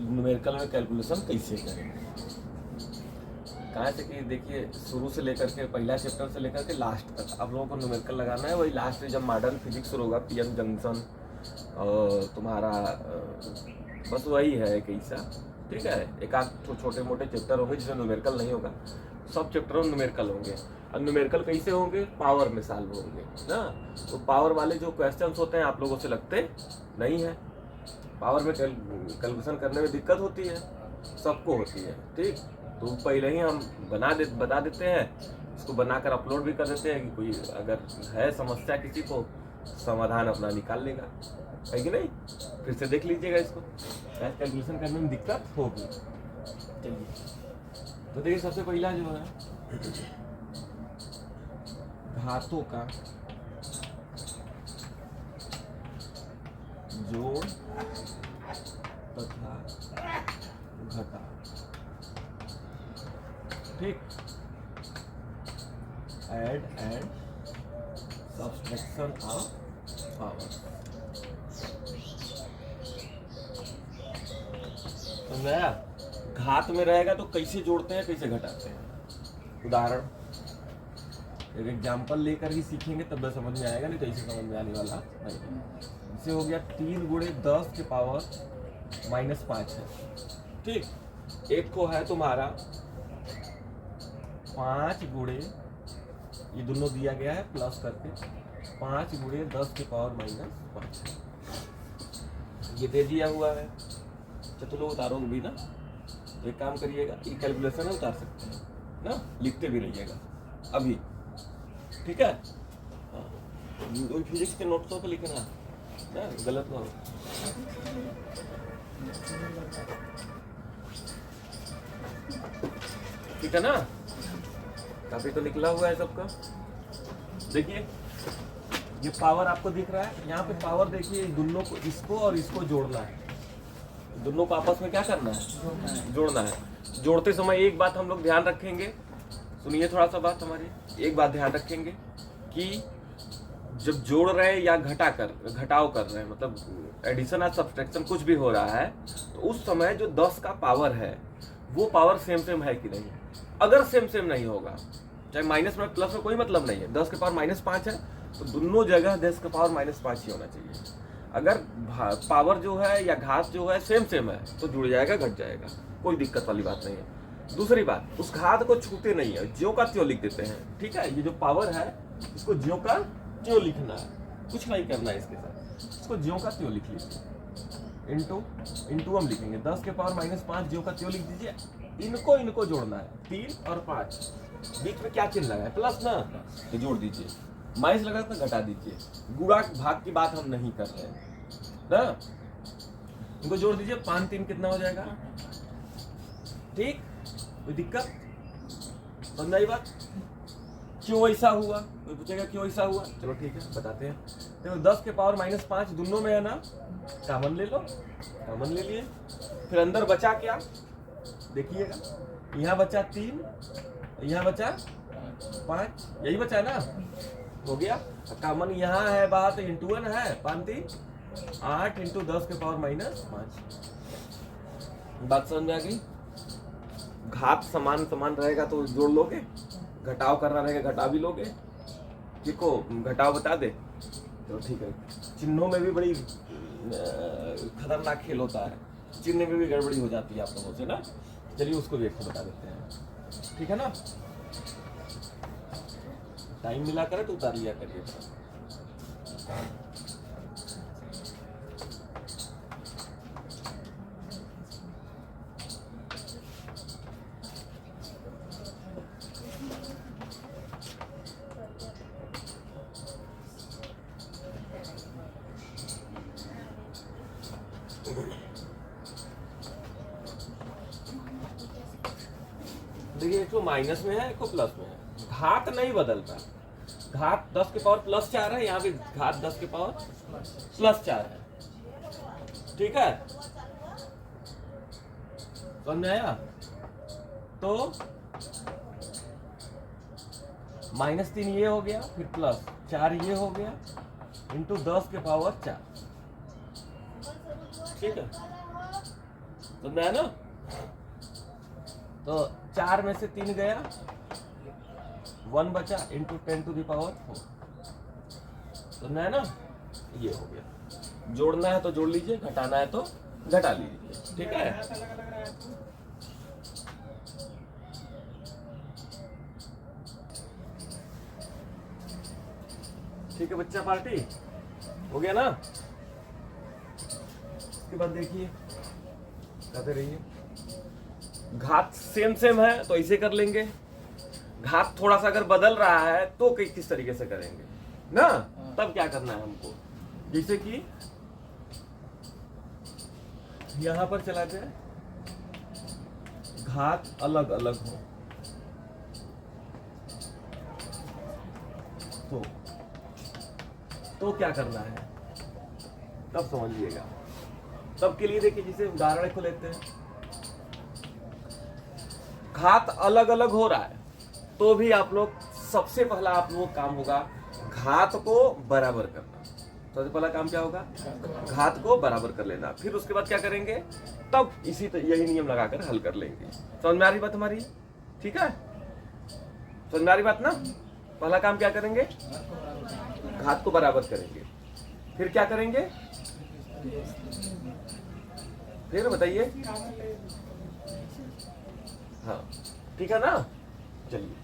Numerical में calculation कैसे करें। कहाँ से कि देखिए शुरू से लेकर के पहला चैप्टर से लेकर के लास्ट तक आप लोगों को न्यूमेरिकल लगाना है। वही लास्ट में जब मॉडर्न फिजिक्स शुरू होगा, पीएम जंक्शन और तुम्हारा बस वही है एक ऐसा, ठीक है। एक आध छोटे मोटे चैप्टर होंगे जिसमें न्यूमेरिकल नहीं होगा, सब चैप्टरों में न्यूमेरिकल होंगे। और न्यूमेरिकल कैसे होंगे, पावर में सॉल्व होंगे ना। तो पावर वाले जो क्वेश्चंस होते हैं आप लोगों से लगते नहीं है। पावर में कैलकुलेशन करने में दिक्कत होती है, सबको होती है, ठीक। तो पहले ही हम बता देते हैं, इसको बनाकर अपलोड भी कर देते हैं कि कोई अगर है समस्या किसी को, समाधान अपना निकाल लेगा, है कि नहीं। फिर से देख लीजिएगा इसको, कैलकुलेशन करने में दिक्कत होगी। चलिए तो देखिए सबसे पहला जो है घातों का जोड़ तथा घटा, ठीक। Add and subtraction of power. समझाया। घात में रहेगा तो कैसे जोड़ते हैं कैसे घटाते हैं। उदाहरण एक एग्जाम्पल लेकर ही सीखेंगे तब तो समझ में आएगा, नहीं तो ऐसे समझ में आने वाला नहीं। जैसे हो गया 3 गुणे 10 के पावर -5 है, ठीक। एक को है तुम्हारा 5 गुणे, ये दोनों दिया गया है प्लस करके 5 गुणे 10 के पावर -5, ये दे दिया हुआ है। चलो उतारोगे भी ना, तो एक काम करिएगा, ये कैलकुलेशन है उतार सकते हैं ना, लिखते भी रहिएगा अभी, ठीक है। फिजिक्स के नोट्सों पे लिखना ना, गलत ना हो, ठीक है ना। काफी तो निकला हुआ है सबका। देखिए ये पावर आपको दिख रहा है, यहाँ पे पावर देखिए, दोनों को, इसको और इसको जोड़ना है, दोनों को आपस में क्या करना है, जोड़ना है। जोड़ते समय एक बात हम लोग ध्यान रखेंगे, सुनिए थोड़ा सा बात हमारी, एक बात ध्यान रखेंगे कि जब जोड़ रहे हैं या घटाव कर रहे हैं, मतलब एडिशन या सब्सट्रैक्शन कुछ भी हो रहा है, तो उस समय जो 10 का पावर है वो पावर सेम है कि नहीं। अगर सेम नहीं होगा, चाहे माइनस में प्लस में कोई मतलब नहीं है, 10 के पावर -5 है तो दोनों जगह 10 के पावर -5 ही होना चाहिए। अगर पावर जो है या घात जो है सेम है तो जुड़ जाएगा, घट जाएगा, कोई दिक्कत वाली बात नहीं है। दूसरी बात, उस घात को छूते नहीं है, ज्यों का त्यों लिख देते हैं, ठीक है। ये जो पावर है इसको ज्यों का त्यों लिखना है, कुछ नहीं करना है इसके साथ, इसको ज्यों का त्यों लिख लीजिए। इंटू हम लिखेंगे 10 के पावर -5 ज्यों का त्यों लिख दीजिए। इनको जोड़ना है, 3 और 5, बीच में क्या चिन्ह लगा है, प्लस ना, तो जोड़ दीजिए। माइनस लगा तो घटा दीजिए। गुणा भाग की बात हम नहीं कर रहे हैं ना, इनको जोड़ दीजिए। 5 3 कितना हो जाएगा, ठीक। कोई दिक्कत, समझ आई बात। क्यों ऐसा हुआ, कोई पूछेगा क्यों ऐसा हुआ, चलो ठीक है बताते हैं। देखो 10 के पावर -5 दोनों में है ना, कॉमन ले लो, कॉमन ले लिए। फिर अंदर बचा क्या, देखिएगा, यहाँ बचा 3, यहाँ बचा 5, यही बचा ना, हो गया। कॉमन यहाँ है बात, इंटू n है, 5 3 8 इंटू 10 के पावर -5। बात समझ में आ गई। घात समान रहेगा तो जोड़ लोगे, घटाव करना रहेगा घटा भी लोगे। किसको घटाव बता दे, तो ठीक है। चिन्हों में भी बड़ी खतरनाक खेल होता है, चिन्ह में भी गड़बड़ी हो जाती है आप लोगों से ना। चलिए उसको भी एक बता देते हैं, ठीक है ना। टाइम मिला करे तो उतार लिया करिए। देखिए एक तो माइनस में है, एक को प्लस में है। घात नहीं बदलता, घात 10 के पावर +4 है, यहाँ भी घात 10 के पावर +4 है, ठीक है। समझ में आया। तो -3 ये हो गया, फिर +4 ये हो गया, इंटू 10 के पावर 4, ठीक है। समझा है ना? तो 4 में से 3 गया, 1 बचा, इंटू 10⁴। समझा है ना? ये हो गया। जोड़ना है तो जोड़ लीजिए, घटाना है तो घटा लीजिए, ठीक है? ठीक है बच्चा पार्टी, हो गया ना? इसके बाद देखिए, करते रहिए। घात सेम है तो इसे कर लेंगे, घात थोड़ा सा अगर बदल रहा है तो किस तरीके से करेंगे ना? तब क्या करना है हमको, जैसे कि यहां पर चला जाए, घात अलग अलग हो तो क्या करना है, तब समझिएगा। तब के लिए देखिए, जिसे उदाहरण को लेते हैं, घात अलग अलग हो रहा है तो भी आप लोग सबसे पहला आप लोगों का काम होगा घात को बराबर करना। सबसे पहला काम क्या होगा, घात को बराबर कर लेना। फिर उसके बाद क्या करेंगे, तब यही नियम लगाकर हल कर लेंगे। समझ में आ रही बात हमारी? ठीक है, समझ में आ रही बात ना? पहला काम क्या करेंगे, घात को बराबर करेंगे। फिर क्या करेंगे, फिर बताइए। हाँ ठीक है ना? चलिए,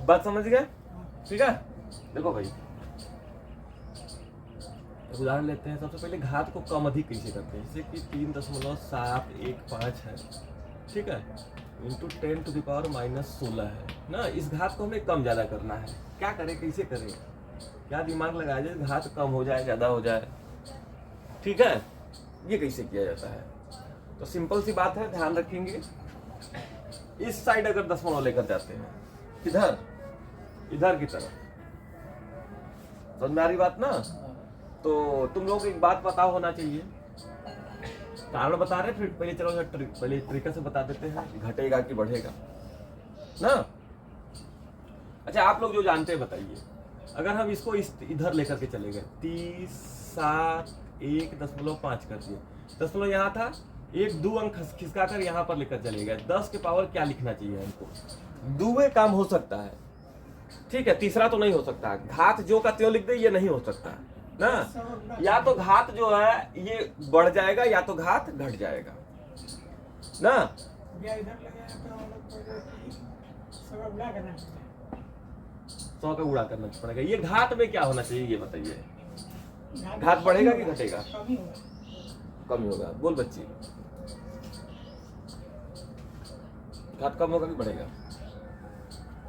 बात समझ गए? ठीक है, देखो भाई, उदाहरण लेते हैं। सबसे पहले घात को कम अधिक कैसे करते हैं, जैसे कि 3.715 है, ठीक है, इंटू 10⁻⁻16 है ना। इस घात को हमें कम ज्यादा करना है। क्या करें, कैसे करें, क्या दिमाग लगाया जाए, घात कम हो जाए ज्यादा हो जाए, ठीक है? ये कैसे किया जाता है? तो सिंपल सी बात है, ध्यान रखेंगे। इस साइड अगर दशमलव लेकर जाते हैं, किधर, इधर की तरफ, समझ में आ रही बात ना? तो तुम लोग एक बात पता होना चाहिए, कारण बता रहे, फिर पहले चलो पहले तरीका से बता देते हैं, घटेगा कि बढ़ेगा ना? अच्छा, आप लोग जो जानते हैं बताइए। अगर हम इसको इधर लेकर के चले गए, 30.7 कर दिए, दशमलव यहाँ था, 1-2 अंक खिसका कर यहाँ पर लेकर चले गए, 10 के पावर क्या लिखना चाहिए हमको? 2 काम हो सकता है, ठीक है, तीसरा तो नहीं हो सकता। घात जो का त्यों लिख दे, ये नहीं हो सकता ना। या तो घात जो है ये बढ़ जाएगा, या तो घात घट जाएगा ना। 100 का गुणा करना पड़ेगा। ये घात में क्या होना चाहिए, ये बताइए। घात बढ़ेगा कि घटेगा? कम ही होगा। बोल बच्ची, घात कम होगा कि बढ़ेगा?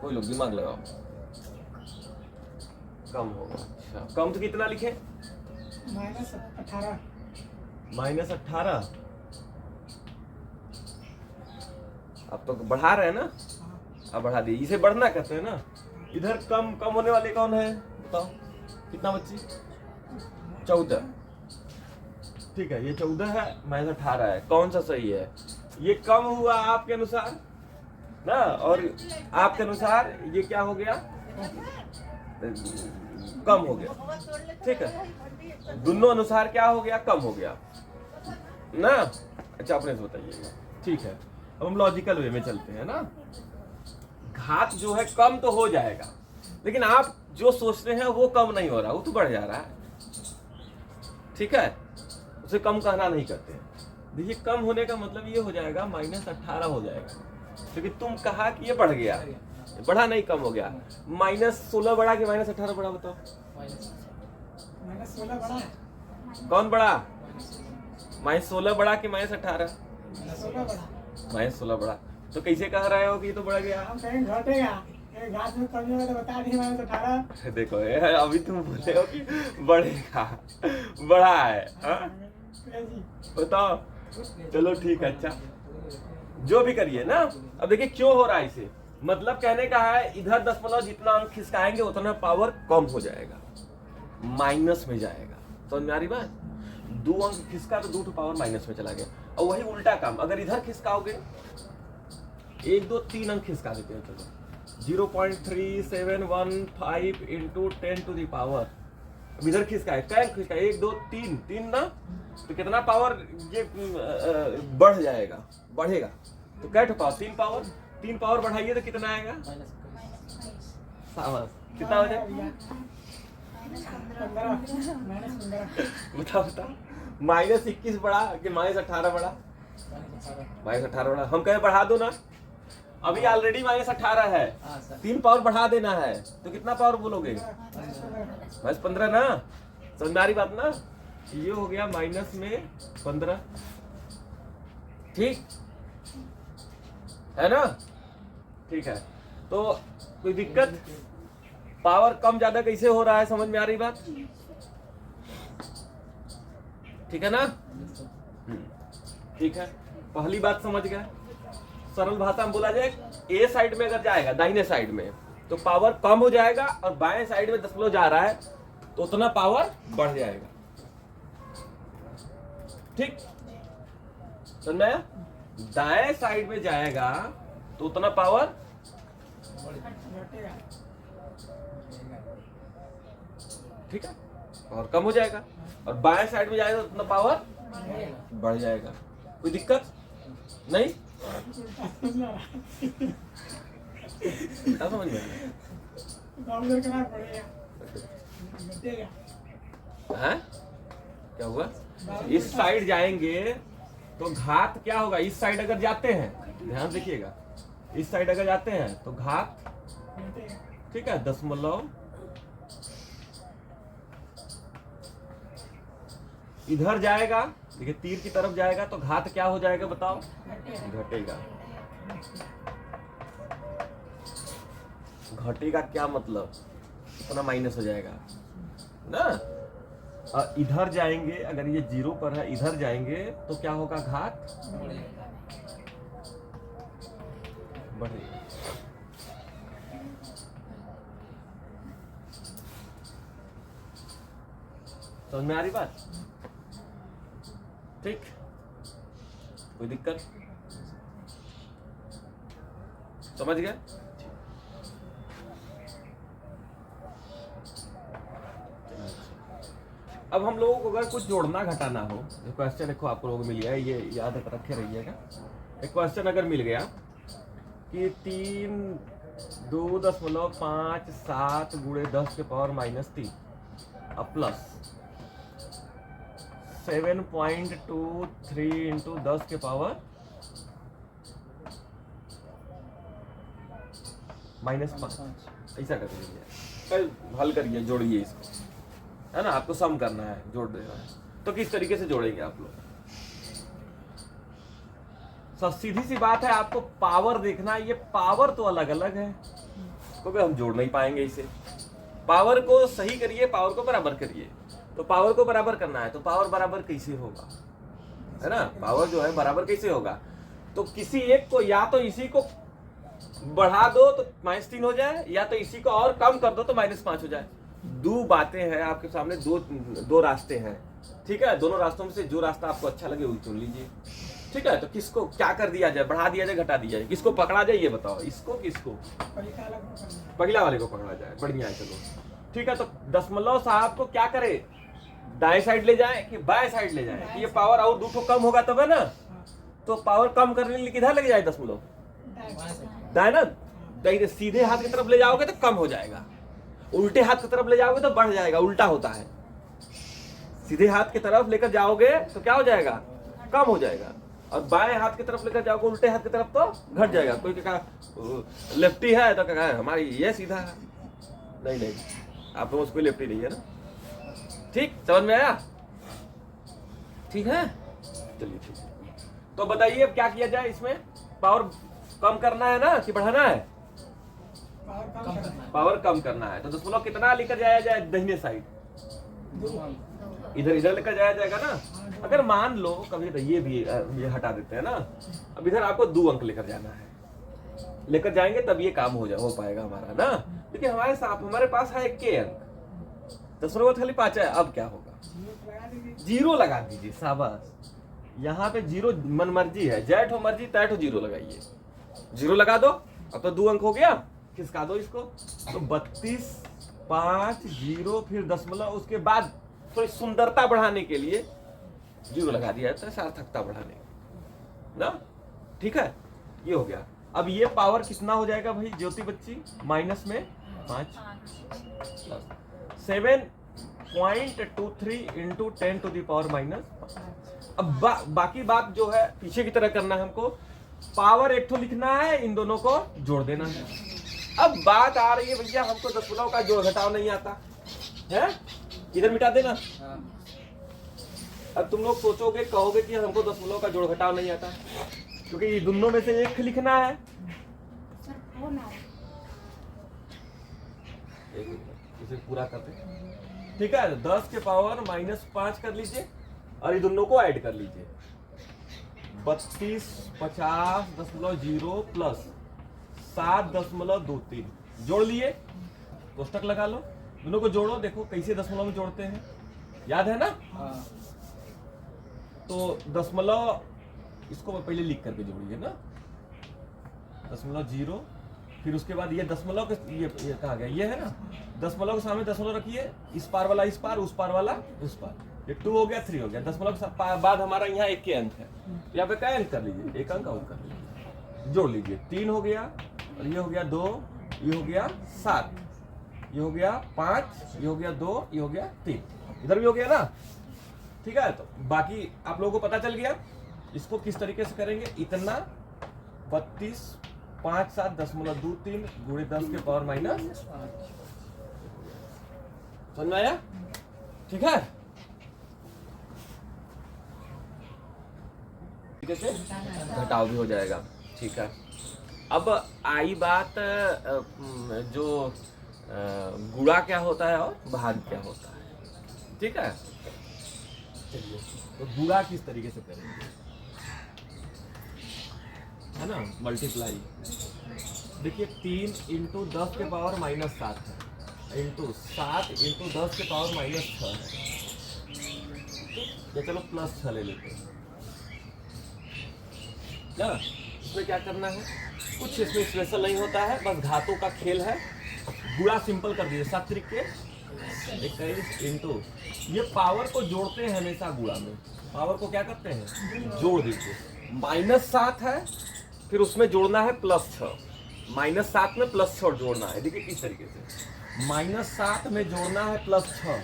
कोई लोग दिमाग लगाओ। कम होगा। अच्छा, कम तो कितना लिखे? -18। -18। अब तो बढ़ा रहे हैं ना, अब बढ़ा दिए, इसे बढ़ना कहते हैं ना। इधर कम होने वाले कौन है बताओ, कितना बच्ची? 14, ठीक है, ये 14 है, -18 है। कौन सा सही है? ये कम हुआ आपके अनुसार ना, और आपके अनुसार ये क्या हो गया, कम हो गया, ठीक है। दोनों अनुसार क्या हो गया, कम हो गया ना। अच्छा, अपने से बताइएगा, ठीक है। अब हम लॉजिकल वे में चलते हैं ना। घात जो है कम तो हो जाएगा, लेकिन आप जो सोच रहे हैं वो कम नहीं हो रहा, वो तो बढ़ जा रहा है, ठीक है। उसे कम कहना नहीं करते। देखिए, कम होने का मतलब ये हो जाएगा -18 हो जाएगा, क्योंकि तुम कहा कि ये बढ़ गया, बढ़ा नहीं, कम हो गया। -16 बढ़ा कि -18 बढ़ा बताओ? -16 बढ़ा। कौन बढ़ा? -16 बढ़ा कि -18? -16 बढ़ा। तो कैसे कह रहे हो कि ये तो बढ़ गया? हम कहीं घटेगा, घात में कमी होगा तो बता दिए -18। देखो अभी तुम बोले हो कि बढ़ेगा, बढ़ा है, बताओ। चलो ठीक है, अच्छा जो भी करिए ना। अब देखिए क्यों हो रहा है इसे, मतलब कहने का है इधर दशमलव जितना अंक खिसकाएंगे उतना पावर कम हो जाएगा, माइनस में जाएगा। समझ में आ रही बात? 2 अंक खिसका तो 2 पावर माइनस में चला गया। और वही उल्टा काम अगर इधर खिसकाओगे, 1 2 3 अंक खिसका देते हैं, चलो 0.3715 इंटू 10⁻। अब इधर किसका है? क्या किसका? 1 2 3 3 ना, तो कितना पावर ये बढ़ जाएगा, बढ़ेगा। तो क्या पावर? 3 पावर। 3 पावर बढ़ाइए तो कितना आएगा? कितना हो जाएगा? बताओ -21 बढ़ा कि -18 बढ़ा? -18 बढ़ा। हम कहे बढ़ा दो ना, अभी ऑलरेडी -18 है, 3 पावर बढ़ा देना है तो कितना पावर बोलोगे? -15 ना। समझ में आ रही बात ना? ये हो गया -15, ठीक है ना? ठीक है, तो कोई दिक्कत? पावर कम ज्यादा कैसे हो रहा है, समझ में आ रही बात? ठीक है ना? ठीक है, पहली बात समझ गए। सरल भाषा में बोला जाए, ए साइड में अगर जाएगा दाहिने साइड में तो पावर कम हो जाएगा, और बाएं साइड में 10 जा रहा है तो उतना पावर बढ़ जाएगा। ठीक, समझ में आया? दाएं साइड में जाएगा तो उतना पावर ठीक है, पावर कम हो जाएगा, और बाएं साइड में जाएगा तो उतना पावर बढ़ जाएगा। कोई दिक्कत नहीं? समझ में हाँ? क्या हुआ? इस साइड जाएंगे तो घात क्या होगा? इस साइड अगर जाते हैं, ध्यान देखिएगा, इस साइड अगर जाते हैं तो घात ठीक है 10 इधर जाएगा, देखिए तीर की तरफ जाएगा तो घात क्या हो जाएगा बताओ? घटेगा। घटेगा क्या मतलब? इतना माइनस हो जाएगा ना। और इधर जाएंगे, अगर ये 0 पर है, इधर जाएंगे तो क्या होगा? घात बढ़ेगा। समझ में आ रही बात? ठीक, कोई दिक्कत? समझ गए? अब हम लोगों को अगर कुछ जोड़ना घटाना हो, क्वेश्चन देखो आप लोगों को मिल गया, ये याद रखे रहिएगा। एक क्वेश्चन अगर मिल गया कि 3.257 गुणे 10 के पावर -3 अब प्लस 7.23 इंटू 10 के पावर -5, ऐसा कर लीजिए। कल हल करिए, जोड़िए इसको, है ना? आपको सम करना है, जोड़ देना है। तो किस तरीके से जोड़ेंगे आप लोग? सीधी सी बात है, आपको पावर देखना है। ये पावर तो अलग अलग है, क्योंकि हम जोड़ नहीं पाएंगे इसे। पावर को सही करिए, पावर को बराबर करिए। तो पावर को बराबर करना है तो पावर बराबर कैसे होगा, है ना? पावर जो है बराबर कैसे होगा? तो किसी एक को, या तो इसी को बढ़ा दो तो -3 हो जाए, या तो इसी को और कम कर दो तो -5 हो जाए। दो बातें हैं आपके सामने, दो रास्ते हैं, ठीक है? दोनों रास्तों में से जो रास्ता आपको अच्छा लगे वो चुन लीजिए, ठीक है? तो किसको क्या कर दिया जाए? बढ़ा दिया जाए, घटा दिया जाए? किसको पकड़ा जाए ये बताओ? इसको किसको? पहला वाले को पकड़ा जाए। बढ़िया है, चलो ठीक है। तो दशमलव साहब को क्या करे? दाएं साइड ले जाए कि बाएं साइड ले जाए कि ये पावर और 2 कम होगा तब, है ना? तो पावर कम करने के लिए किधर लग जाए? दशमलव दाएं ना। तो सीधे हाथ की तरफ ले जाओगे तो कम हो जाएगा, उल्टे हाथ की तरफ ले जाओगे तो बढ़ जाएगा। उल्टा होता है, सीधे हाथ की तरफ लेकर जाओगे तो क्या हो जाएगा? कम हो जाएगा, और बाएं हाथ की तरफ लेकर जाओगे उल्टे हाथ की तरफ तो घट जाएगा। कोई कहा लेफ्टी है तो कहा हमारी ये सीधा है, नहीं, आप लोगों से कोई लेफ्टी नहीं है ना। ठीक, समझ में आया? ठीक है, चलिए ठीक है। तो बताइए अब क्या किया जाए इसमें? पावर कम करना है ना कि बढ़ाना है? पावर कम करना है। तो दशमलव कितना लेकर जाया जाए? दाहिने साइड, इधर लेकर जाया जाएगा ना। अगर मान लो कभी, तो ये हटा देते हैं ना। अब इधर आपको 2 अंक लेकर जाना है, लेकर जाएंगे तब ये काम हो पाएगा हमारा ना। देखिए हमारे पास है 1 अंक, दशमलव खाली 5 है। अब क्या होगा? 0 लगा दीजिए, शाबाश। यहाँ पे 0 मन मर्जी है, जैठ हो मर्जी तैठ हो 0 लगाइए। 0 लगा दो, अब तो 2 अंक हो गया। खिसका दो इसको, तो 32, 5, 0 फिर दशमलव, उसके बाद थोड़ी सुंदरता बढ़ाने के लिए 0 लगा दिया जाता है, सार्थकता बढ़ाने ना। ठीक है, ये हो गया। अब ये पावर कितना हो जाएगा भाई ज्योति बच्ची? माइनस में 5, 7.23 इंटू 10 टू द पावर -5। अब बाकी बात जो है पीछे की तरह करना है हमको। पावर एक तो लिखना है, इन दोनों को जोड़ देना है। अब बात आ रही है भैया, हमको दशमलव का जोड़ घटाव नहीं आता है, इधर मिटा देना। अब तुम लोग सोचोगे, कहोगे कि हमको दशमलव का जोड़ घटाव नहीं आता, क्योंकि ये दोनों में से एक लिखना है। इसे पूरा करते, ठीक है। 10 के पावर -5 कर लीजिए और ये दोनों को ऐड कर लीजिए। 32, 50.0 प्लस 7.23 जोड़ लिए, कोष्टक लगा लो, दोनों को जोड़ो, देखो कैसे दशमलव में जोड़ते हैं, याद है ना? तो दशमलव इसको पहले लिख करके जोड़िए ना, 0.0, फिर उसके बाद ये दशमलव के ये कहा गया, ये है ना, दशमलव के सामने दशमलव रखिए, इस पार वाला इस पार, उस पार वाला उस पार, ये 2 हो गया, 3 हो गया। दशमलव के बाद हमारा यहाँ 1 के अंक है, यहाँ पे क्या अंक कर लीजिए, 1 अंक और कर लीजिए, जोड़ लीजिए। 3 हो गया, और ये हो गया 2, ये हो गया 7, ये हो गया 5, ये हो गया 2, ये हो गया 3, इधर भी हो गया ना। ठीक है, तो बाकी आप लोगों को पता चल गया। इसको किस तरीके से करेंगे, इतना 32, 5, 7.23 गुणे 10 के पावर -5। समझ में आया? ठीक है, ठीक है, घटाव भी हो जाएगा। ठीक है, अब आई बात जो गुणा क्या होता है और भाग क्या होता है। ठीक है, चलिए तो गुणा किस तरीके से करेंगे, है ना, मल्टीप्लाई। देखिए 3 इंटू 10 के पावर -7 है, इंटू 7 इंटू 10 के पावर -6 है। या चलो +6 ले लेते हैं ना। इसमें क्या करना है, कुछ इसमें स्पेशल नहीं होता है, बस घातों का खेल है। गुणा सिंपल कर दीजिए, 7 त्रिक के 21 इंटू, ये पावर को जोड़ते हैं हमेशा गुणा में, पावर को क्या करते हैं, जोड़ दीजिए। -7 है, फिर उसमें जोड़ना है +6, -7 में +6 जोड़ना है। देखिए किस तरीके से, -7 में जोड़ना है +6,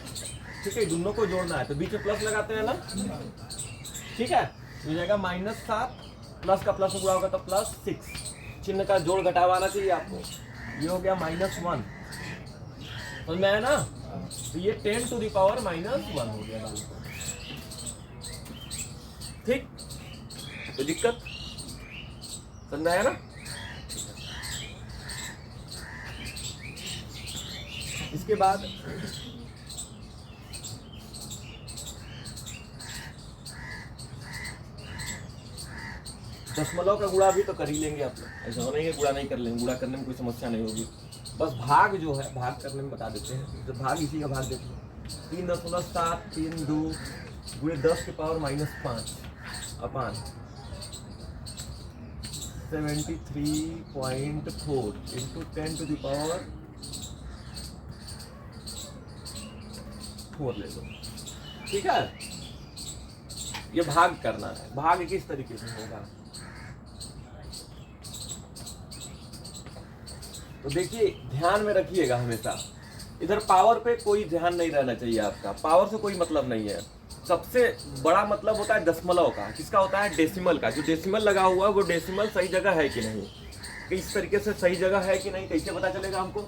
ठीक है, दोनों को जोड़ना है, तो बीच में प्लस लगाते हैं ना। ठीक है, हो जाएगा -7 प्लस का प्लस हुआ होगा तो +6, चिन्ह का जोड़ घटाव आना चाहिए आपको। ये हो गया -1, समझ में आया ना। तो ये 10 टू द पावर -1 हो गया। ठीक, तो दिक्कत समझ में आया ना। इसके बाद दशमलव का गुणा भी तो कर ही लेंगे आप लोग, ऐसा नहीं है गुणा नहीं कर लेंगे, गुणा करने में कोई समस्या नहीं होगी। बस भाग जो है, भाग करने में बता देते हैं। तो भाग इसी का भाग देखिए, 3.732 गुणे 10 के पावर -5 अपान 73.4 इंटू 10 टू द पावर 4 ले लो। ठीक है, ये भाग करना है। भाग किस तरीके से होगा, तो देखिए ध्यान में रखिएगा हमेशा, इधर पावर पे कोई ध्यान नहीं रहना चाहिए आपका, पावर से कोई मतलब नहीं है। सबसे बड़ा मतलब होता है दशमलव का, किसका होता है, डेसिमल का। जो डेसिमल लगा हुआ है वो डेसिमल सही जगह है कि नहीं, किस तरीके से सही जगह है कि नहीं, कैसे पता चलेगा हमको।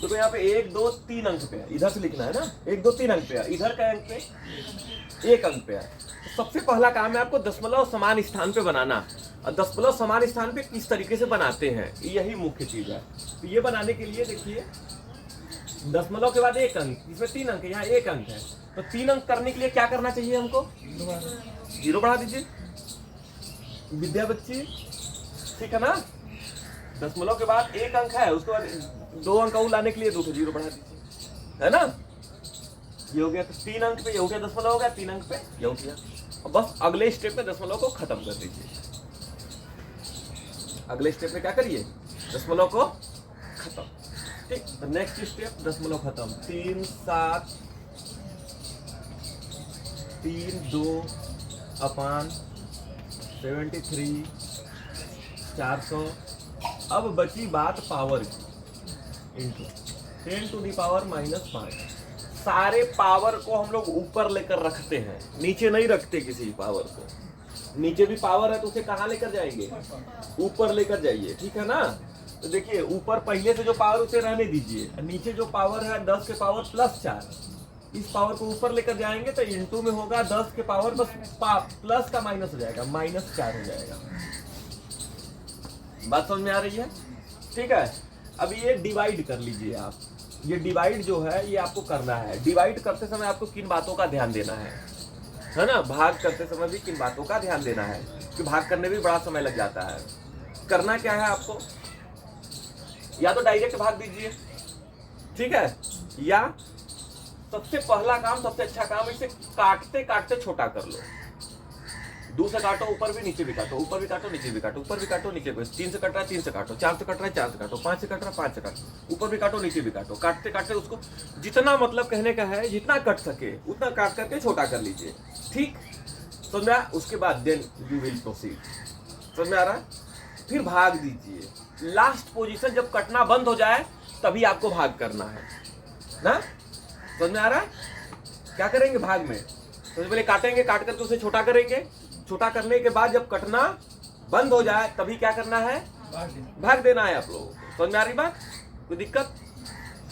तो यहाँ पे 1, 2, 3 अंक पे है, इधर से लिखना है ना, 1, 2, 3 अंक पे है, इधर का अंक पे 1 अंक पे है। तो सबसे पहला काम है आपको दशमलव समान स्थान पे बनाना। और दशमलव समान स्थान पे किस तरीके से बनाते हैं, यही मुख्य चीज है। तो ये बनाने के लिए देखिए, दशमलव के बाद 1 अंक, इसमें 3 अंक है, यहाँ 1 अंक है, तो 3 अंक करने के लिए क्या करना चाहिए हमको, 0 बढ़ा दीजिए विद्या बच्ची। ठीक है ना, दशमलव के बाद 1 अंक है, उसके बाद 2 अंक और लाने के लिए 2 0 बढ़ा दीजिए, है ना। ये हो गया, तो 3 अंक पे ये हो गया, दशमलव हो गया, 3 अंक पे ये हो गया। अब बस अगले स्टेप में दशमलव को खत्म कर दीजिए। अगले स्टेप में क्या करिए, दशमलव को खत्म। ठीक, नेक्स्ट स्टेप 10 खत्म। 3 7 3 2 अपान 73 400। अब बची बात पावर की, इंटू 10 टू दी पावर -5। सारे पावर को हम लोग ऊपर लेकर रखते हैं, नीचे नहीं रखते किसी पावर को। नीचे भी पावर है तो उसे कहाँ लेकर जाएंगे, ऊपर लेकर जाइए, ठीक है ना। तो देखिए ऊपर पहले से जो पावर उसे रहने दीजिए, नीचे जो पावर है 10 के पावर +4, इस पावर को ऊपर लेकर जाएंगे तो इंटू में होगा 10 के पावर बस प्लस का माइनस हो जाएगा, -4 हो जाएगा। बात समझ में आ रही है, ठीक है। अब ये डिवाइड कर लीजिए आप, ये डिवाइड जो है ये आपको करना है। डिवाइड करते समय आपको किन बातों का ध्यान देना है ना, भाग करते समय भी किन बातों का ध्यान देना है, कि भाग करने में बड़ा समय लग जाता है। करना क्या है आपको, या तो डायरेक्ट भाग दीजिए, ठीक है, या सबसे पहला काम, सबसे अच्छा काम, इसे काटते काटते छोटा कर लो। 2 से काटो, ऊपर भी नीचे भी काटो, ऊपर भी काटो नीचे भी काटो, ऊपर भी काटो नीचे भी। 3 से कट रहा है 3 से काटो, 4 से कट रहा है 4 से काटो, 5 से कट रहा है 5 से काटो, ऊपर भी काटो नीचे भी काटो। काटते काटते उसको जितना, मतलब कहने का है जितना कट सके उतना काट करके छोटा कर लीजिए, ठीक। समझ में आया? उसके बाद देन यू विल प्रोसीड। समझ में आ रहा है? फिर भाग दीजिए। लास्ट पोजीशन जब कटना बंद हो जाए तभी आपको भाग करना है ना। समझ में आ रहा है? क्या करेंगे भाग में, सबसे पहले काटेंगे, काट करके उसे छोटा करेंगे। छोटा करने के बाद जब कटना बंद हो जाए तभी क्या करना है, भाग देना है आप लोगों को। समझ में आ रही बात, कोई दिक्कत?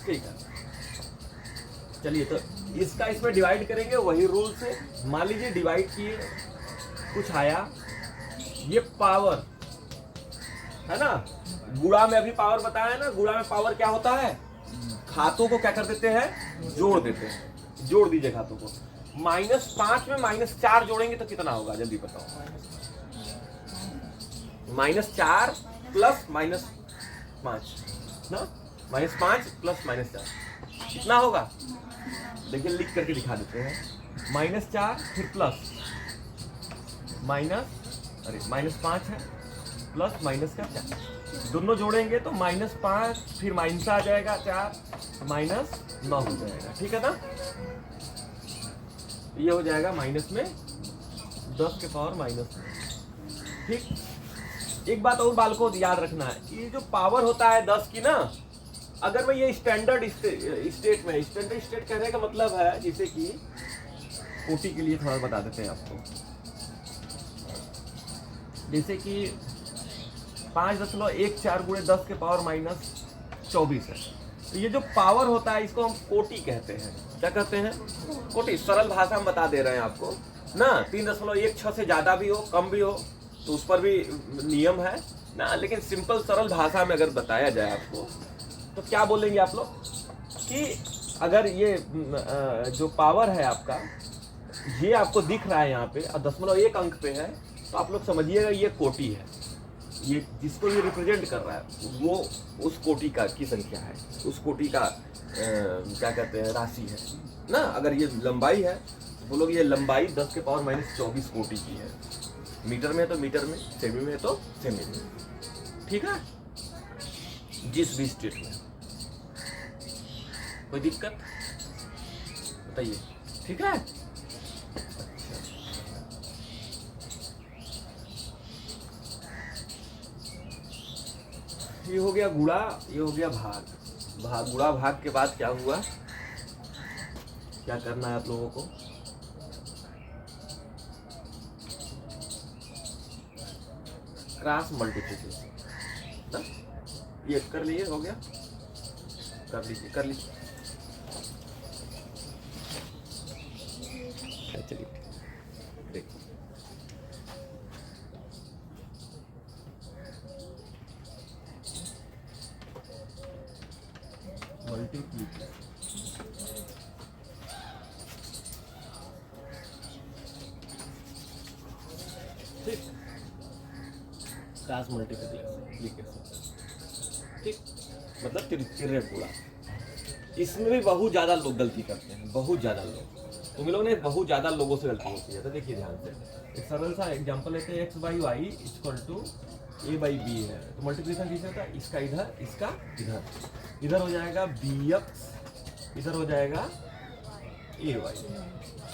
ठीक है, चलिए तो इसका इसमें डिवाइड करेंगे वही रूल से। मान लीजिए डिवाइड किए, कुछ आया, ये पावर है ना, गुणा में अभी पावर बताया है ना, गुणा में पावर क्या होता है, खातों को क्या कर देते हैं, जोड़ देते हैं। जोड़ दीजिए खातों को। -5 में -4 जोड़ेंगे तो कितना होगा, जल्दी बताओ। -4 प्लस -5 ना, -5 प्लस -4 कितना होगा, देखिए लिख करके दिखा देते हैं। -4 फिर प्लस -5 है, प्लस माइनस का 4, दोनों जोड़ेंगे तो -5 फिर माइनस आ जाएगा 4, -9 हो जाएगा, ठीक है ना। ये हो जाएगा माइनस में 10 के पावर -9, ठीक। एक बात और बालकों याद रखना है, ये जो पावर होता है 10 की ना, अगर मैं ये स्टैंडर्ड स्टेट में, स्टैंडर्ड स्टेट कहने का मतलब है, जैसे कि कोटि के लिए थोड़ा बता देते हैं आपको, जैसे कि 5.14 गुणे 10 के पावर -24 है। तो ये जो पावर होता है इसको हम कोटि कहते हैं। क्या कहते हैं, कोटि। सरल भाषा में बता दे रहे हैं आपको ना। 3.16 से ज्यादा भी हो कम भी हो तो उस पर भी नियम है ना, लेकिन सिंपल सरल भाषा में अगर बताया जाए आपको तो क्या बोलेंगे आप लोग, कि अगर ये जो पावर है आपका, ये आपको दिख रहा है यहाँ पे और 0.1 अंक पे है, तो आप लोग समझिएगा ये कोटि है। ये जिसको ये रिप्रेजेंट कर रहा है वो उस कोटि का की संख्या है, उस कोटि का क्या कहते हैं, राशि है ना। अगर ये लंबाई है तो बोलोगे ये लंबाई 10 के पावर -24 कोटि की है। मीटर में है तो मीटर में, सेमी में है तो सेमी में, ठीक है, जिस भी स्टेट में। कोई दिक्कत बताइए, ठीक है। ये हो गया गुणा, ये हो गया भाग। गुणा भाग के बाद क्या हुआ, क्या करना है आप लोगों को, क्रॉस मल्टीप्लिकेशन ना। ये कर लिए, हो गया, कर लीजिए कर लीजिए। चलिए देखिए, मल्टीप्लिकेशन, ठीक, क्रॉस मल्टीप्लिकेशन, ठीक, मतलब तिरछे गुणा। इसमें भी बहुत ज्यादा लोग गलती करते हैं, बहुत ज्यादा लोग। तुम लोग ने बहुत ज्यादा लोगों से गलती होती है। तो देखिए ध्यान से, एक सरल सा एग्जांपल लेते हैं, x/y = ए बाई बी है, तो मल्टीप्लिकेशन किससे होता है, इसका इधर, इसका इधर, इधर हो जाएगा बी एक्स, इधर हो जाएगा ए वाई।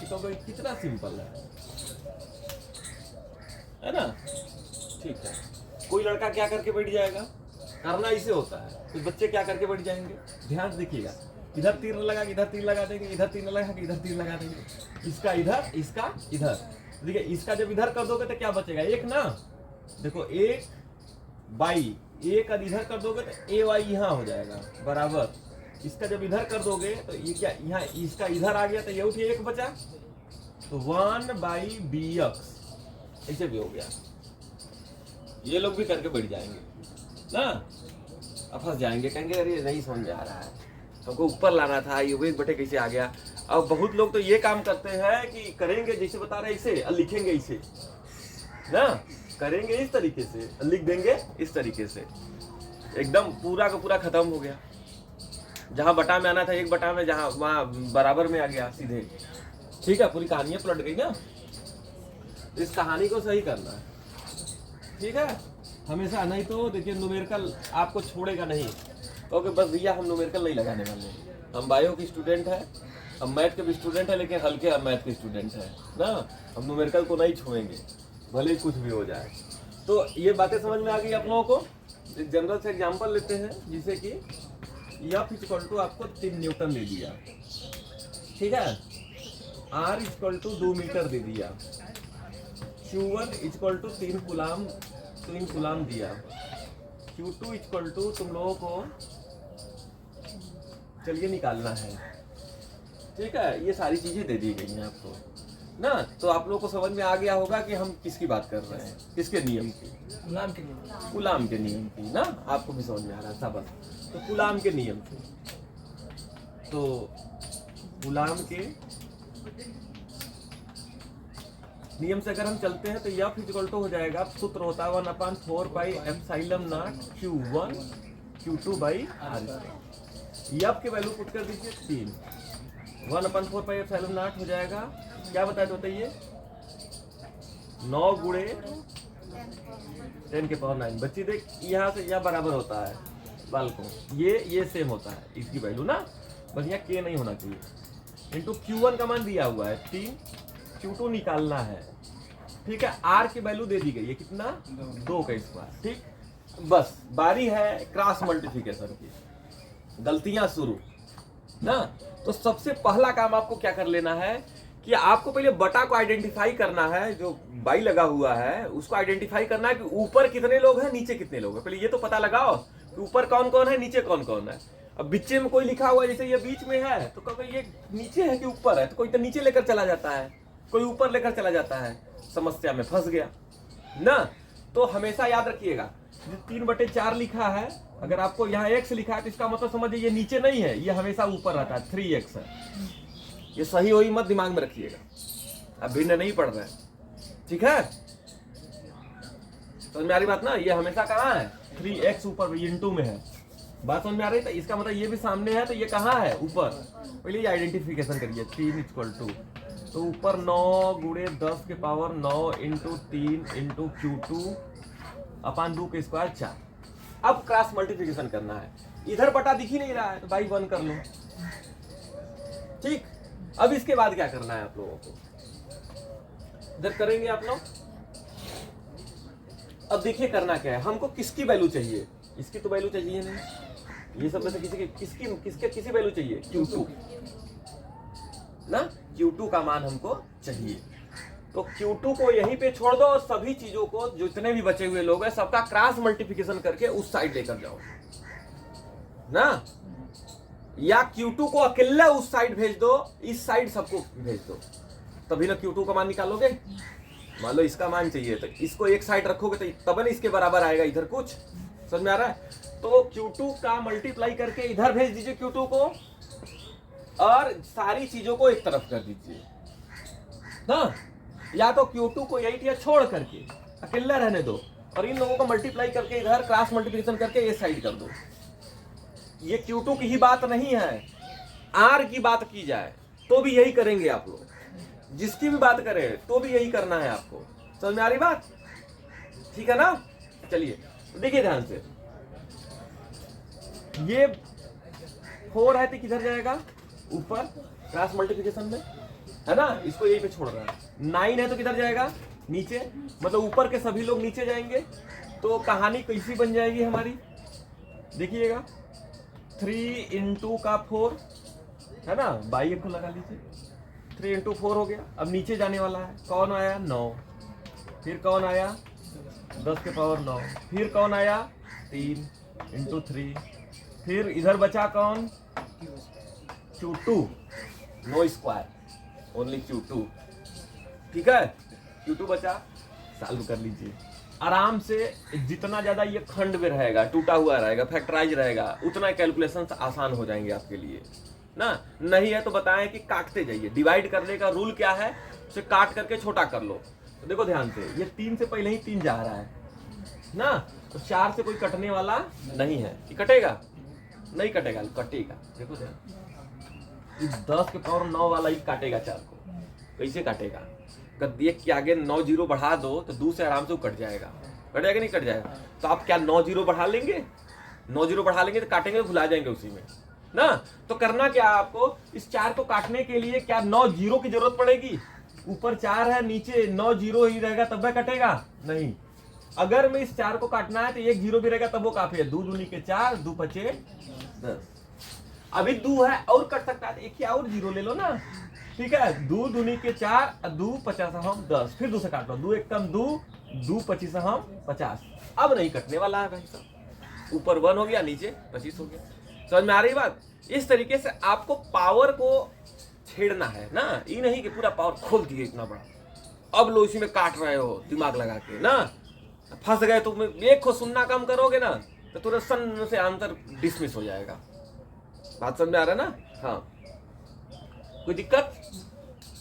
तो भाई कितना सिंपल है ना? ठीक है। कोई लड़का क्या करके बैठ जाएगा, करना इसे होता है, तो बच्चे क्या करके बैठ जाएंगे, ध्यान से देखिएगा, इधर तीर लगा के इधर तीर लगा देंगे, इधर तीर लगा के इधर तीर लगा देंगे, इसका इधर, इसका इधर। देखिए इसका जब इधर कर दोगे तो क्या बचेगा, एक ना, देखो एक बाई, एक इधर कर दोगे तो ए वाई यहाँ हो जाएगा बराबर, इसका जब इधर कर दोगे तो ये क्या, यहाँ इसका इधर आ गया तो ये उठिए एक बचा, तो 1/bx ऐसे भी हो गया। ये लोग भी करके बैठ जाएंगे ना, अब फंस जाएंगे, कहेंगे अरे नहीं समझ में आ रहा है, हमको ऊपर लाना था, ये वेग बटे कैसे आ गया। अब बहुत लोग तो ये काम करते हैं कि करेंगे जैसे बता रहे इसे और लिखेंगे इसे ना, करेंगे इस तरीके से, लिख देंगे इस तरीके से, एकदम पूरा का पूरा खत्म हो गया। जहां बटा में आना था एक बटा में, जहां वहां बराबर में आ गया सीधे। ठीक है, पूरी कहानी पलट गई ना। इस कहानी को सही करना है, ठीक है, हमेशा। नहीं तो देखिए न्यूमेरिकल आपको छोड़ेगा नहीं, क्योंकि बस भैया हम न्यूमेरिकल नहीं लगाने वाले, हम बायो की स्टूडेंट है, हम मैथ के भी स्टूडेंट है, लेकिन हल्के हम मैथ के स्टूडेंट है ना, हम न्यूमेरिकल को नहीं छोड़ेंगे भले कुछ भी हो जाए। तो ये बातें समझ में आ गई आप लोगों को। एक जनरल से एग्जाम्पल लेते हैं, जिसे कि F इक्वल टू आपको 3 न्यूटन दे दिया, ठीक है, R इक्वल टू 2 मीटर दे दिया, Q1 इक्वल टू 3 कुलाम दिया, Q2 इक्वल टू तुम लोगों को चलिए निकालना है, ठीक है, ये सारी चीजें दे दी गई हैं आपको ना। तो आप लोगों को समझ में आ गया होगा कि हम किसकी बात कर रहे हैं, किसके नियम की, कूलाम के नियम की ना, आपको भी समझ में आ रहा था बस। तो कूलाम के नियम से, तो कूलाम के नियम से अगर हम चलते हैं तो F इक्वल टू हो जाएगा, सूत्र होता है 1/4πε0 Q1 Q2/r²। F की वैल्यू पुट कर दीजिए 3, 1/4πε0 हो जाएगा, क्या बताए तो बताइए, 9 गुणे 10 के पावर 9। बच्ची देख यहाँ से यहाँ बराबर होता है बाल को, ये सेम होता है इसकी वैल्यू ना, बस यहाँ के नहीं होना चाहिए। इंटू Q1 का मान दिया हुआ है 3, Q2 निकालना है, ठीक है, R की वैल्यू दे दी गई है कितना, 2 का स्क्वायर, ठीक। बस बारी है क्रॉस मल्टीप्लिकेशन की, गलतियां शुरू ना। तो सबसे पहला काम आपको क्या कर लेना है कि आपको पहले बटा को आइडेंटिफाई करना है, जो बाई लगा हुआ है उसको आइडेंटिफाई करना है कि ऊपर कितने लोग हैं नीचे कितने लोग हैं। पहले ये तो पता लगाओ कि ऊपर कौन कौन है नीचे कौन कौन है। अब बीच में कोई लिखा हुआ है, जैसे ये बीच में है तो कभी ये नीचे है कि ऊपर है, तो कोई तो नीचे लेकर चला जाता है, कोई ऊपर लेकर चला जाता है, समस्या में फंस गया ना। तो हमेशा याद रखिएगा 3/4 लिखा है, अगर आपको यहाँ x लिखा है तो इसका मतलब समझिए ये नीचे नहीं है, ये हमेशा ऊपर रहता है, 3x है। ये सही हो ही मत दिमाग में रखिएगा, अब भिन्न नहीं पढ़ रहे, ठीक है, समझ में आ रही बात ना। ये हमेशा कहाँ है, 3x ऊपर इंटू में है, बात समझ में आ रही है। तो इसका मतलब ये भी सामने है, तो ये कहाँ है, ऊपर। पहले ये आइडेंटिफिकेशन करिए, 3 इक्वल टू, तो ऊपर 9 गुणे 10 के पावर 9 इंटू 3 इंटू Q2 अपान 2 के स्क्वायर 4। अब क्रॉस मल्टीप्लिकेशन करना है, इधर बटा दिख ही नहीं रहा है तो भाई 1 कर लो, ठीक। अब इसके बाद क्या करना है आप लोगों को, इधर करेंगे आप लोग। अब देखिए करना क्या है, हमको किसकी वैल्यू चाहिए, इसकी तो वैल्यू चाहिए नहीं, ये सब में से किसी वैल्यू चाहिए, Q2 ना, Q2 का मान हमको चाहिए। तो Q2 को यहीं पे छोड़ दो और सभी चीजों को, जितने भी बचे हुए लोग हैं सबका क्रॉस मल्टीप्लिकेशन करके उस साइड लेकर जाओ ना, या Q2 को अकेला उस साइड भेज दो, इस साइड सबको भेज दो, तभी ना Q2 का मान निकालोगे। मान लो इसका मान चाहिए तो इसको एक साइड रखोगे तो तब ना इसके बराबर आएगा इधर, कुछ समझ में आ रहा है। तो Q2 का मल्टीप्लाई करके इधर भेज दीजिए Q2 को, और सारी चीजों को एक तरफ कर दीजिए ना, या तो Q2 को यही छोड़ करके अकेला रहने दो और इन लोगों को मल्टीप्लाई करके इधर क्रॉस मल्टीप्लिकेशन करके ये साइड कर दो। ये Q2 की ही बात नहीं है, R की बात की जाए तो भी यही करेंगे आप लोग, जिसकी भी बात करें तो भी यही करना है आपको, समझ में आ रही बात, ठीक है ना। चलिए देखिए ध्यान से, ये 4 है तो किधर जाएगा, ऊपर क्रॉस मल्टीप्लिकेशन में, है ना, इसको यहीं पे छोड़ रहा है। 9 है तो किधर जाएगा, नीचे, मतलब ऊपर के सभी लोग नीचे जाएंगे। तो कहानी कैसी बन जाएगी हमारी, देखिएगा 3 into का 4 है ना, बाई को लगा लीजिए, 3 into 4 हो गया। अब नीचे जाने वाला है, कौन आया 9, फिर कौन आया 10 के पावर 9, फिर कौन आया 3 into 3, फिर इधर बचा कौन Q2, no square, only Q2, ठीक है, Q2 बचा, सॉल्व कर लीजिए आराम से। जितना ज्यादा ये खंड में रहेगा, टूटा हुआ रहेगा, फैक्टराइज रहेगा, उतना कैलकुलेशन आसान हो जाएंगे आपके लिए ना। नहीं है तो बताएं कि काटते जाइए, डिवाइड करने का रूल क्या है, उसे काट करके छोटा कर लो। तो देखो ध्यान से, ये 3 से पहले ही 3 जा रहा है ना, तो 4 से कोई कटने वाला नहीं है, कि कटेगा, नहीं कटेगा, कटेगा। देखो ध्यान, 10 के पावर 9 वाला ही काटेगा 4 को, कैसे काटेगा, अगर देख के आगे 9 जीरो बढ़ा दो तो 2 से आराम से कट जाएगा, कट जाएगा नहीं कट जाएगा। तो आप क्या 9 जीरो बढ़ा लेंगे, 9 जीरो बढ़ा लेंगे तो काटेंगे तो भुला जाएंगे उसी में ना। तो करना क्या है आपको, इस 4 को काटने के लिए क्या 9 जीरो की जरूरत पड़ेगी, ऊपर 4 है नीचे 9 जीरो ही रहेगा तब वह कटेगा नहीं। अगर मैं इस 4 को काटना है तो 1 जीरो भी रहेगा तब वो काफी है, 2 दूनी के 4, 2 पचे 10। अभी 2 है और कट सकता है, एक ही और जीरो ले लो ना, ठीक है, 2 दूनी के 4, 2 50 हम 10, फिर 2 से काट लो, 2 एक कम 2, 2 25 हम 50। अब नहीं कटने वाला है भाई साहब, ऊपर 1 हो गया, नीचे 25 हो गया। समझ में आ रही बात। इस तरीके से आपको पावर को छेड़ना है ना, ये नहीं कि पूरा पावर खोल दिए इतना बड़ा, अब लो इसी में काट रहे हो दिमाग लगा के ना, फंस गए। तुम एक को सुनना कम करोगे ना तो तुरंत सन से आंसर डिसमिस हो जाएगा। बात समझ में आ रहा है ना, हाँ, कोई दिक्कत,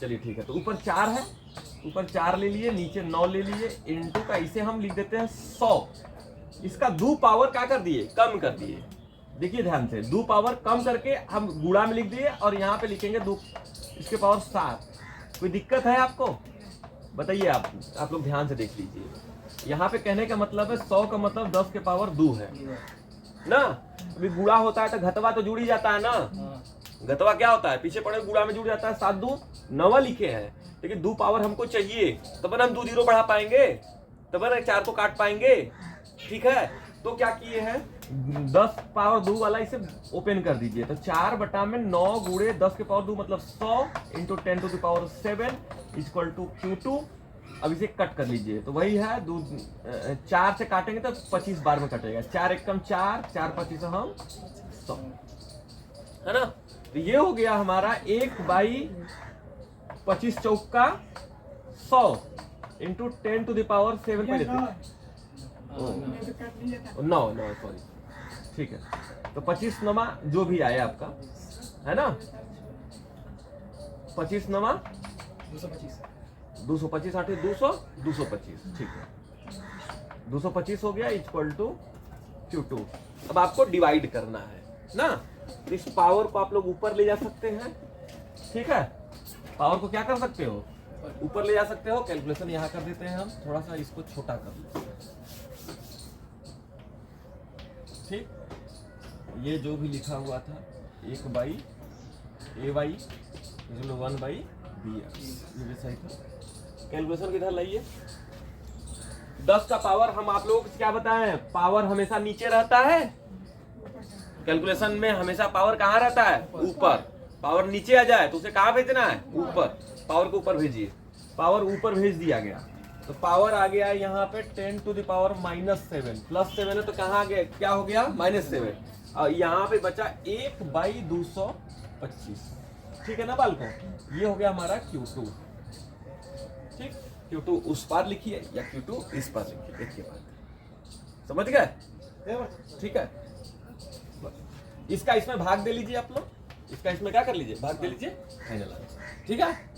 चलिए ठीक है। तो ऊपर 4 है, ऊपर 4 ले लिए, नीचे 9 ले लिए, इनटू का इसे हम लिख देते हैं 100, इसका 2 पावर क्या कर दिए, कम कर दिए। देखिए ध्यान से, 2 पावर कम करके हम गुणा में लिख दिए और यहाँ पे लिखेंगे 2 इसके पावर 7। कोई दिक्कत है आपको, बताइए, आप लोग ध्यान से देख लीजिए। यहाँ पे कहने का मतलब है 100 का मतलब 10 के पावर 2 है ना। अभी गुणा होता है तो घटवा तो जुड़ ही जाता है ना, घटवा क्या होता है, पीछे पड़े गुणा में जुड़ जाता है, 7 2 9 लिखे हैं, लेकिन 2 पावर हमको चाहिए, तब हम 2 जीरो बढ़ा पाएंगे, तब 4 को काट पाएंगे, ठीक है। तो क्या किए हैं, 10 पावर 2 वाला इसे ओपन कर दीजिए, तो 4 बटा में 9 गुणे 10 के पावर 2 मतलब 100 into 10 to the power 7 equal to Q2। अब इसे कट कर लीजिए, तो वही है 4 से काटेंगे तो 25 बार में कटेगा, 4 एक कम 4, 4 25 हम 100, है ना। तो ये हो गया हमारा 1/25 चौका 100 इंटू 10 टू द पावर 7 पे लेते हैं 9 सॉरी, ठीक है। तो 25 नमा जो भी आए आपका, है ना, 25 नमा 225 8 200 225, ठीक है, 225 हो गया इक्वल टू Q2। अब आपको डिवाइड करना है ना, तो इस पावर को आप लोग ऊपर ले जा सकते हैं, ठीक है, पावर को क्या कर सकते हो, ऊपर ले जा सकते हो। कैलकुलेशन यहाँ कर देते हैं हम, थोड़ा सा इसको छोटा कर लेते हैं, ठीक। ये जो भी लिखा हुआ था 1/AY 1/B, ये भी सही था। कैलकुलेशन किधर लाइए, 10 का पावर हम आप लोगों को क्या बताएं, पावर हमेशा नीचे रहता है, कैलकुलेशन में हमेशा पावर कहाँ रहता है, ऊपर। पावर नीचे आ जाए तो उसे कहाँ भेजना है, ऊपर, पावर को ऊपर भेजिए, पावर ऊपर भेज दिया गया, तो पावर आ गया यहाँ पे 10 टू द पावर -7, +7 है तो कहाँ आ गया, क्या हो गया -7, और यहाँ पे बचा 1/225, ठीक है ना बालकों, ये हो गया हमारा Q2, ठीक। Q2 उस पार लिखिए या Q2 इस पार लिखिए, देखिए बात समझ गए, ठीक है। इसका इसमें भाग दे लीजिए आप लोग, इसका इसमें क्या कर लीजिए, भाग दे लीजिए, फाइनल, ठीक है।